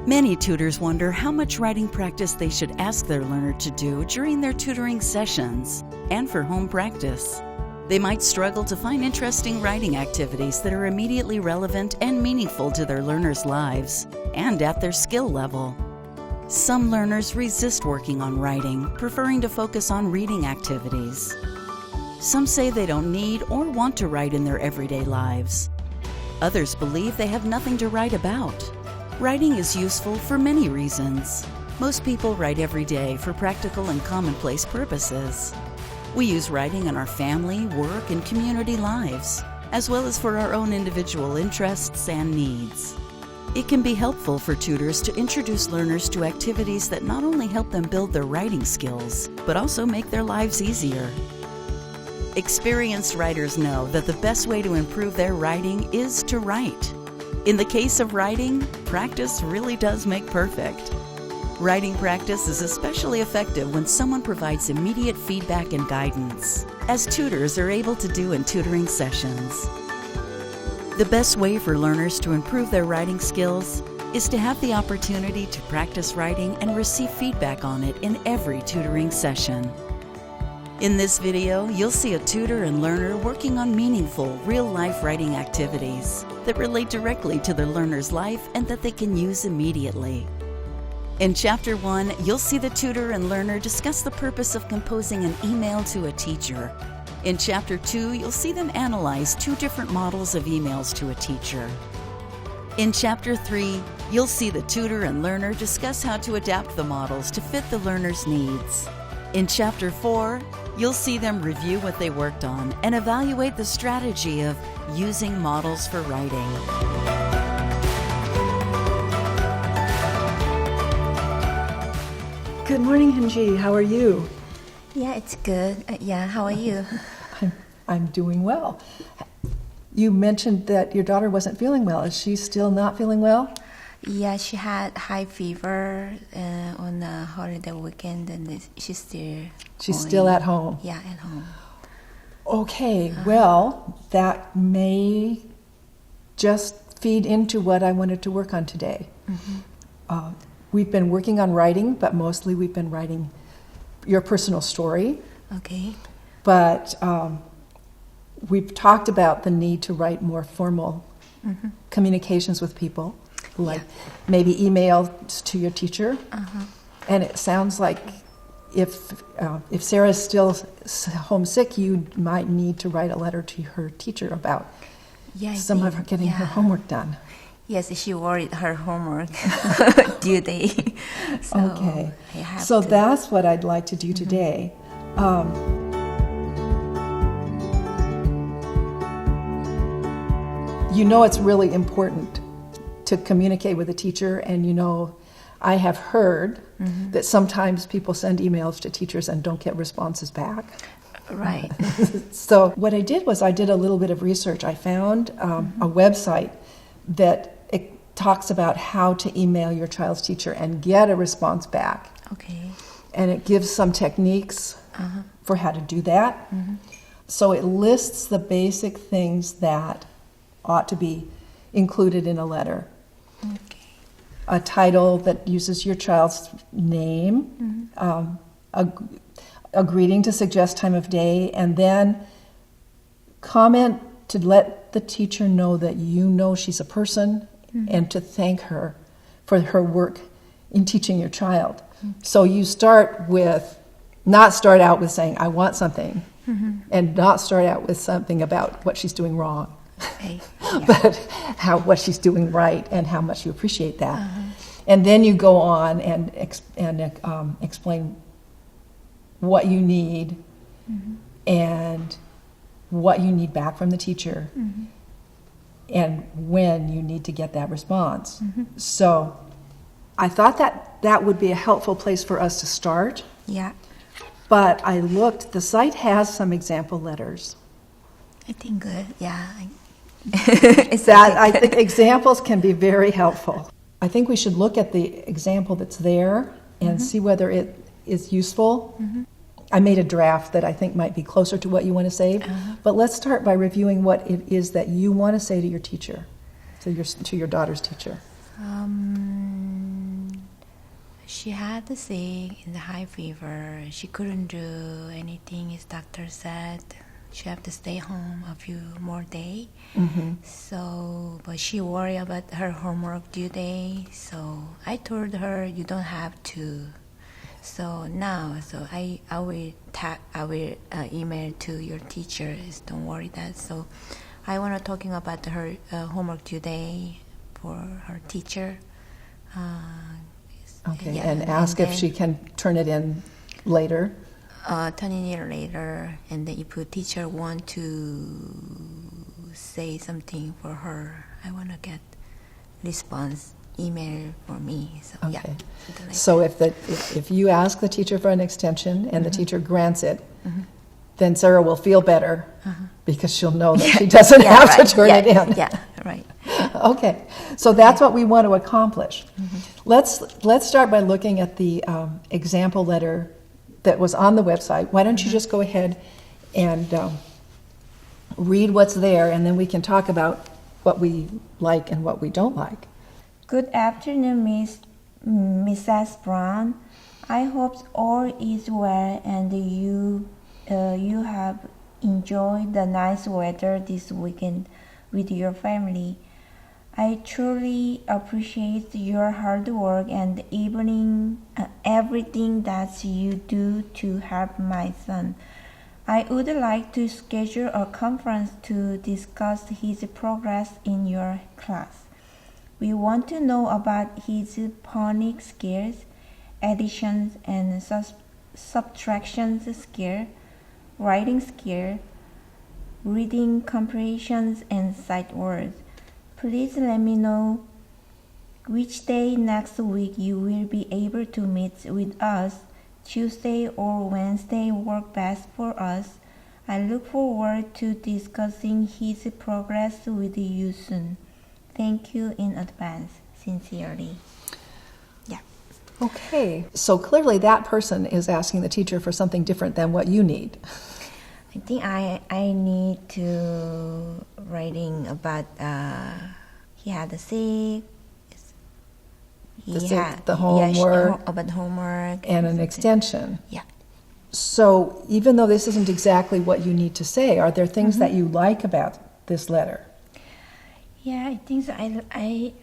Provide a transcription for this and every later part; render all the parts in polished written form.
Many tutors wonder how much writing practice they should ask their learner to do during their tutoring sessions and for home practice. They might struggle to find interesting writing activities that are immediately relevant and meaningful to their learners' lives and at their skill level. Some learners resist working on writing, preferring to focus on reading activities. Some say they don't need or want to write in their everyday lives. Others believe they have nothing to write about. Writing is useful for many reasons. Most people write every day for practical and commonplace purposes. We use writing in our family, work, and community lives, as well as for our own individual interests and needs. It can be helpful for tutors to introduce learners to activities that not only help them build their writing skills, but also make their lives easier. Experienced writers know that the best way to improve their writing is to write. In the case of writing, practice really does make perfect. Writing practice is especially effective when someone provides immediate feedback and guidance, as tutors are able to do in tutoring sessions. The best way for learners to improve their writing skills is to have the opportunity to practice writing and receive feedback on it in every tutoring session. In this video, you'll see a tutor and learner working on meaningful, real-life writing activities that relate directly to their learner's life and that they can use immediately. In Chapter 1, you'll see the tutor and learner discuss the purpose of composing an email to a teacher. In Chapter 2, you'll see them analyze 2 different models of emails to a teacher. In Chapter 3, you'll see the tutor and learner discuss how to adapt the models to fit the learner's needs. In Chapter 4, you'll see them review what they worked on and evaluate the strategy of using models for writing. Good morning, Henji. How are you? Yeah, it's good. How are you? I'm doing well. You mentioned that your daughter wasn't feeling well. Is she still not feeling well? Yeah, she had high fever on the holiday weekend, and she's still at home. Yeah, at home. Okay, well, that may just feed into what I wanted to work on today. Mm-hmm. We've been working on writing, but mostly we've been writing your personal story. Okay. But we've talked about the need to write more formal communications with people, like maybe emails to your teacher. Uh-huh. And it sounds like if Sarah's still homesick, you might need to write a letter to her teacher about some of her getting her homework done. Yes, she worried her homework due date. Okay, so that's what I'd like to do today. You know, it's really important to communicate with a teacher, and you know, I have heard that sometimes people send emails to teachers and don't get responses back. Right. So what I did was I did a little bit of research. I found a website that it talks about how to email your child's teacher and get a response back. Okay. And it gives some techniques for how to do that. So it lists the basic things that ought to be included in a letter. Okay. A title that uses your child's name, a greeting to suggest time of day, and then comment to let the teacher know that you know she's a person and to thank her for her work in teaching your child. So you not start out with saying, I want something, and not start out with something about what she's doing wrong. Okay. But what she's doing right and how much you appreciate that. And then you go on and explain what you need and what you need back from the teacher and when you need to get that response. So I thought that would be a helpful place for us to start. Yeah. But I looked, the site has some example letters. I think good. Yeah. I think examples can be very helpful. I think we should look at the example that's there and see whether it is useful. I made a draft that I think might be closer to what you want to say, but let's start by reviewing what it is that you want to say to your teacher, to your daughter's teacher. She had the sick and the high fever. She couldn't do anything, as doctor said. She have to stay home a few more days. So, but she worried about her homework due day. So I told her you don't have to. So now, I will email to your teacher. Don't worry that. So I want to talking about her homework due day for her teacher. Okay, Yeah, and ask if she can turn it in later. Turn it in later, and then if a teacher want to say something for her, I want to get response email for me. So Okay. Yeah. So if you ask the teacher for an extension and the teacher grants it, then Sarah will feel better because she'll know that she doesn't have to turn it in. Yeah, right. Okay, so that's what we want to accomplish. Let's start by looking at the example letter that was on the website. Why don't you just go ahead and read what's there, and then we can talk about what we like and what we don't like. Good afternoon, Mrs. Brown. I hope all is well and you have enjoyed the nice weather this weekend with your family. I truly appreciate your hard work and everything that you do to help my son. I would like to schedule a conference to discuss his progress in your class. We want to know about his phonics skills, additions and subtractions skill, writing skill, reading comprehensions and sight words. Please let me know which day next week you will be able to meet with us. Tuesday or Wednesday work best for us. I look forward to discussing his progress with you soon. Thank you in advance. Sincerely. Yeah. Okay, so clearly that person is asking the teacher for something different than what you need. I think I need to writing about he had a sick. The homework. About homework And an extension. Yeah. So even though this isn't exactly what you need to say, are there things that you like about this letter? Yeah, I think so. I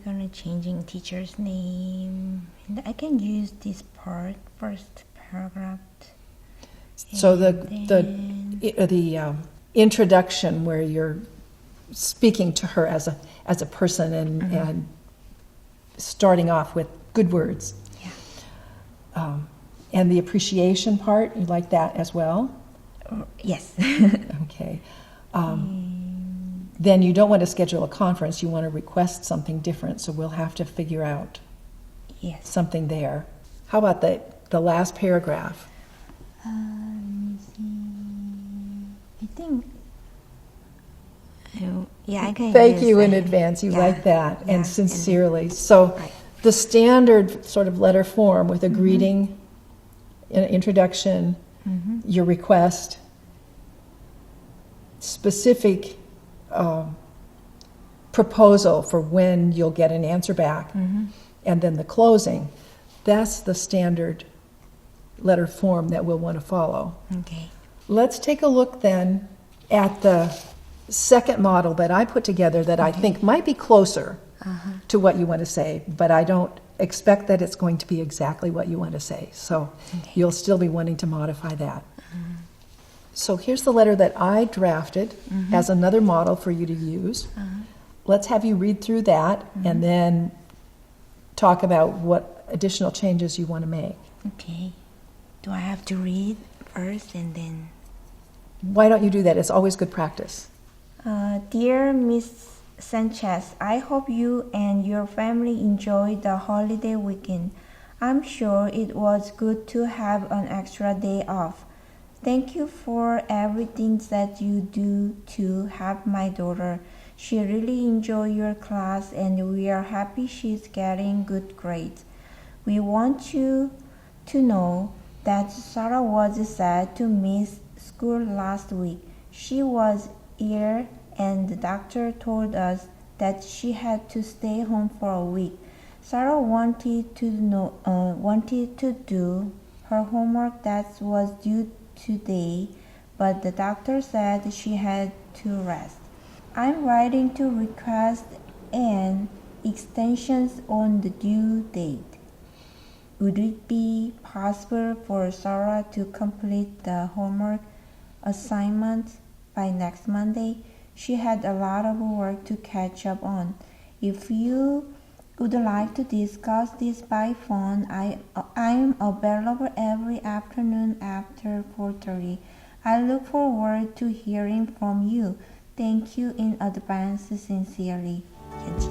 gonna changing teacher's name, and I can use this part first paragraph. So the then- introduction where you're speaking to her as a person and starting off with good words. Yeah. And the appreciation part, you like that as well? Yes. Okay. Then you don't want to schedule a conference, you want to request something different, so we'll have to figure out Yes. something there. How about the last paragraph? Let me see. I think. I can. Thank use you in that. advance, you Yeah, like that, yeah, and sincerely. So Right. the standard sort of letter form with a greeting, an introduction, your request, specific proposal for when you'll get an answer back, and then the closing. That's the standard letter form that we'll want to follow. Okay. Let's take a look then at the second model that I put together that I think might be closer to what you want to say, but I don't expect that it's going to be exactly what you want to say. So you'll still be wanting to modify that. So here's the letter that I drafted as another model for you to use. Let's have you read through that and then talk about what additional changes you want to make. Okay. Do I have to read first and then? Why don't you do that? It's always good practice. Dear Miss Sanchez, I hope you and your family enjoyed the holiday weekend. I'm sure it was good to have an extra day off. Thank you for everything that you do to help my daughter. She really enjoyed your class and we are happy she's getting good grades. We want you to know that Sarah was sad to miss school last week. She was ill and the doctor told us that she had to stay home for a week. Sarah wanted to do her homework that was due today, but the doctor said she had to rest. I'm writing to request an extension on the due date. Would it be possible for Sarah to complete the homework assignment by next Monday? She had a lot of work to catch up on. If you would like to discuss this by phone, I am available every afternoon after 4:30. I look forward to hearing from you. Thank you in advance. Sincerely, Kenji.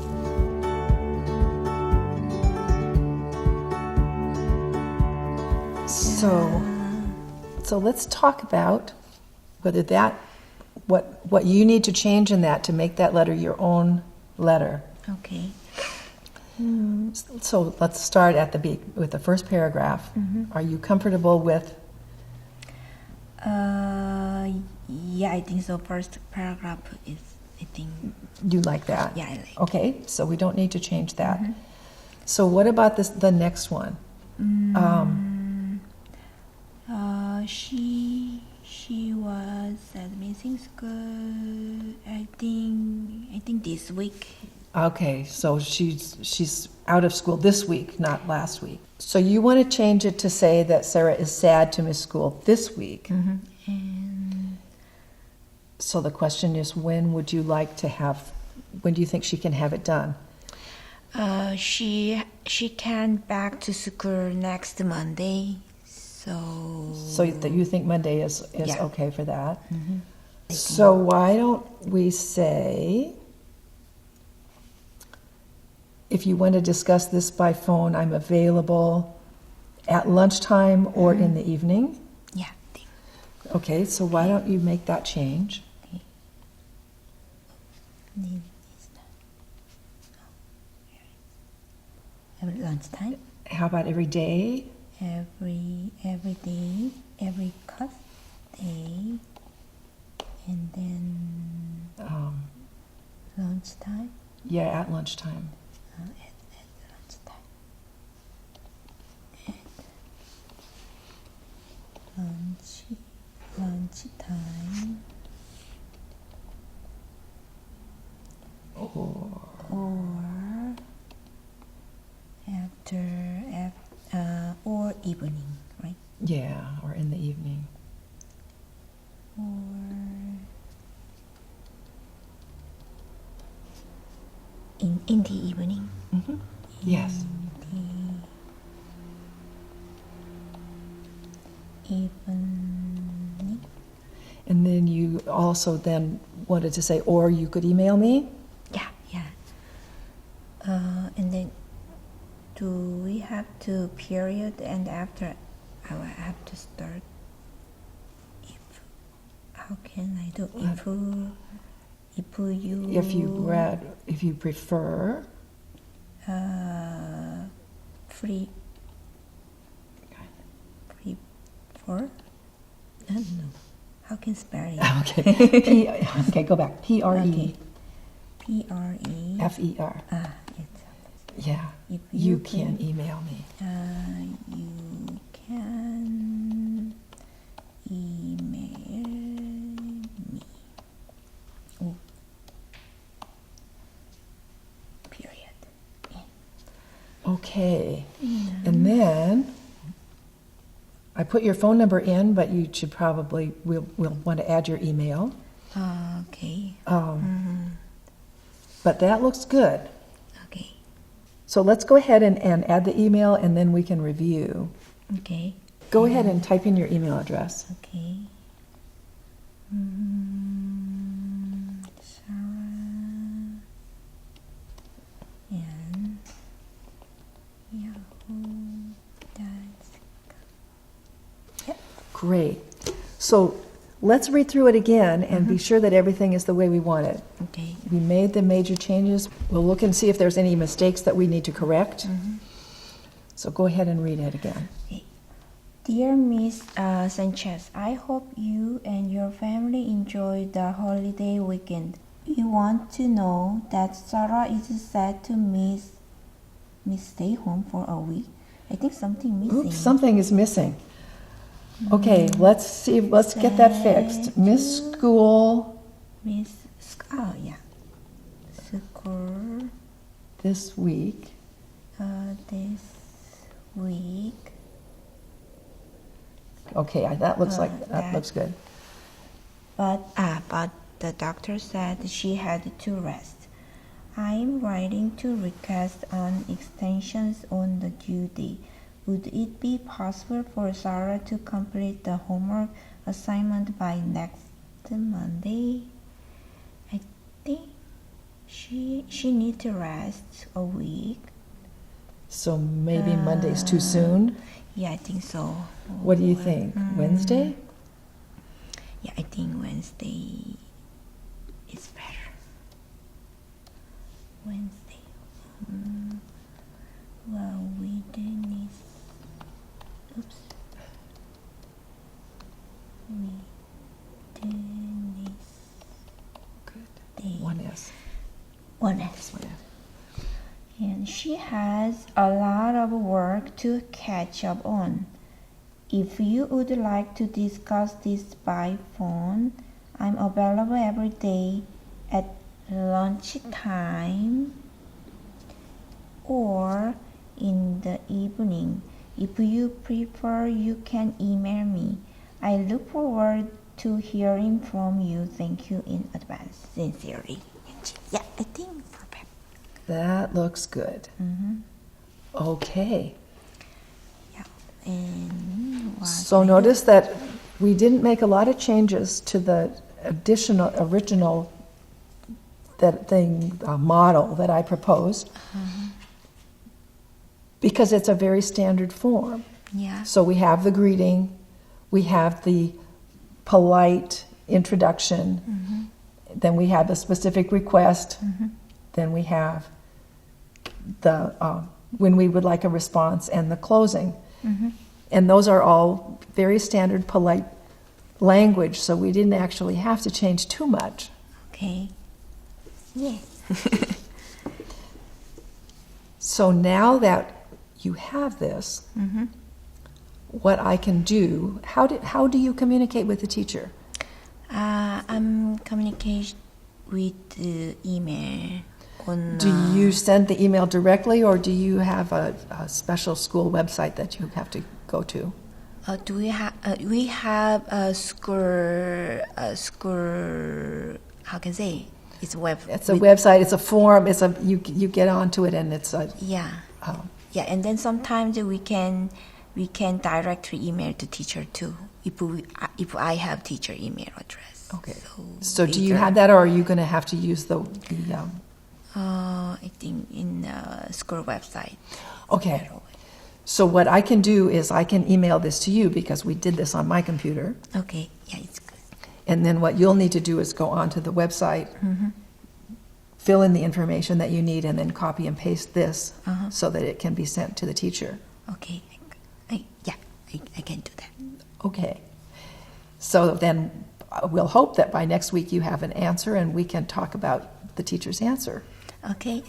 So let's talk about whether what you need to change in that to make that letter your own letter. Okay. So let's start with the first paragraph. Are you comfortable with? Yeah, I think so. First paragraph is, I think. You like that? Yeah, I like. Okay, so we don't need to change that. So what about the next one? She was at missing school. I think this week. Okay, so she's out of school this week, not last week. So you want to change it to say that Sarah is sad to miss school this week. And So the question is, when do you think she can have it done? she can back to school next Monday. So that you think Monday is Yeah. okay for that? So why don't we say, if you want to discuss this by phone, I'm available at lunchtime or in the evening. Yeah. Okay, so why don't you make that change? Every lunchtime. How about every day? Every day, every class day, and then lunchtime. Yeah, at lunchtime. At lunchtime. At lunchtime. Or after or evening, right? Yeah, or in the evening. Or in the evening. Yes. Evening. And then you also then wanted to say, or you could email me? Yeah. And then do we have to period and after I will have to start? How can I do If you prefer. Free for? I don't know. How can spell it? Okay. Okay, go back. P-R-E. P-R-E. F-E-R. It's Yeah. If you can email me. you can email me. Oh. Period. Okay. And then I put your phone number in, but you should probably, we'll want to add your email. Okay. But that looks good. Okay. So let's go ahead and add the email, and then we can review. Okay. Go ahead and type in your email address. Okay. Sarah and Yahoo. Great. So let's read through it again and be sure that everything is the way we want it. Okay. We made the major changes. We'll look and see if there's any mistakes that we need to correct. So go ahead and read it again. Okay. Dear Miss Sanchez, I hope you and your family enjoy the holiday weekend. We want to know that Sarah is set to miss stay home for a week. I think something missing. Oops, something is missing. Okay, let's see. Let's get that fixed. Miss School School this week. this week. Okay, that looks that looks good. But the doctor said she had to rest. I'm writing to request an extensions on the due date. Would it be possible for Sarah to complete the homework assignment by next Monday? I think she needs to rest a week. So maybe Monday's too soon. Yeah, I think so. What do you think? Wednesday? Yeah, I think Wednesday is better. Wednesday. Well, we do need. Oops. We do need. Good. Day. One S. One S. And she has a lot of work to catch up on. If you would like to discuss this by phone, I'm available every day at lunchtime or in the evening. If you prefer, you can email me. I look forward to hearing from you. Thank you in advance. Sincerely. Yeah, I think perfect. That looks good. Okay. Yeah. And So notice that we didn't make a lot of changes to the original model that I proposed because it's a very standard form. Yeah. So we have the greeting, we have the polite introduction, then we have the specific request, then we have the when we would like a response and the closing. And those are all very standard polite language, so we didn't actually have to change too much. Okay. Yeah. So now that you have this, what I can do, how do you communicate with the teacher? I'm communicating with the email. Do you send the email directly, or do you have a special school website that you have to go to? Do we have? We have a school. How can I say? It's a web. It's a website. It's a form. It's you get onto it, and it's a Yeah. Yeah, and then sometimes we can directly email the teacher too. If I have teacher email address. Okay. So do you have that, or are you going to have to use the I think in the school website. Okay. So what I can do is I can email this to you because we did this on my computer. Okay. Yeah, it's good. And then what you'll need to do is go onto the website, fill in the information that you need, and then copy and paste this so that it can be sent to the teacher. Okay. I can do that. Okay. So then we'll hope that by next week you have an answer and we can talk about the teacher's answer. Okay.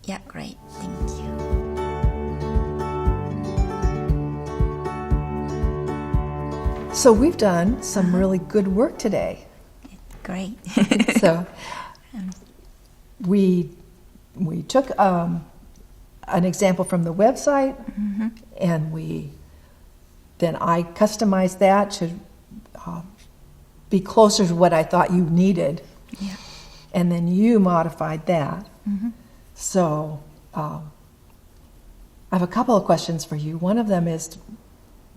Yeah, great. Thank you. So we've done some really good work today. Great. So we took an example from the website, and then I customized that to be closer to what I thought you needed. Yeah. And then you modified that. So I have a couple of questions for you. One of them is,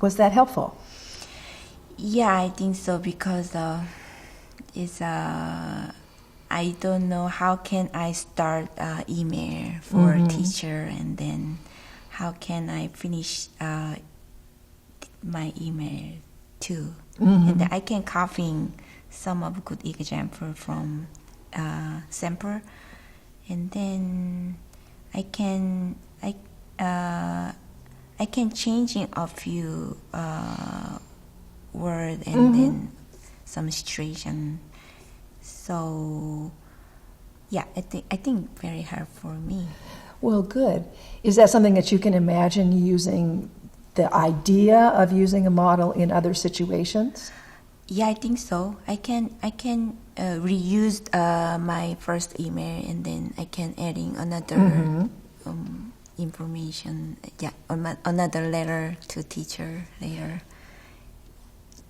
was that helpful? Yeah, I think so because I don't know how can I start email for a teacher, and then how can I finish my email too. And I can copy some of good example from sample, and then I can change in a few word and then some situation. So yeah, I think very hard for me. Well, good. Is that something that you can imagine using, the idea of using a model in other situations? Yeah, I think so. I can reuse my first email, and then I can adding another information. Yeah, another letter to teacher later,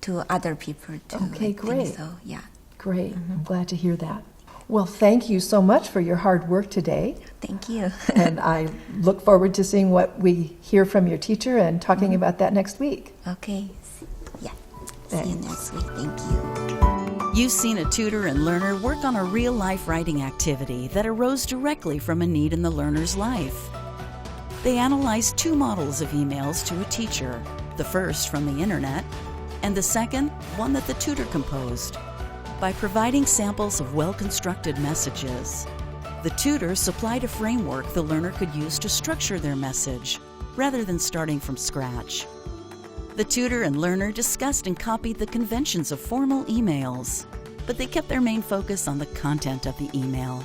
to other people too. Okay, I great. think so yeah. Great. I'm glad to hear that. Well, thank you so much for your hard work today. Thank you. And I look forward to seeing what we hear from your teacher and talking about that next week. Okay. Yeah. Thanks. See you next week. Thank you. You've seen a tutor and learner work on a real-life writing activity that arose directly from a need in the learner's life. They analyzed 2 models of emails to a teacher, the first from the internet, and the second, one that the tutor composed. By providing samples of well-constructed messages, the tutor supplied a framework the learner could use to structure their message, rather than starting from scratch. The tutor and learner discussed and copied the conventions of formal emails, but they kept their main focus on the content of the email.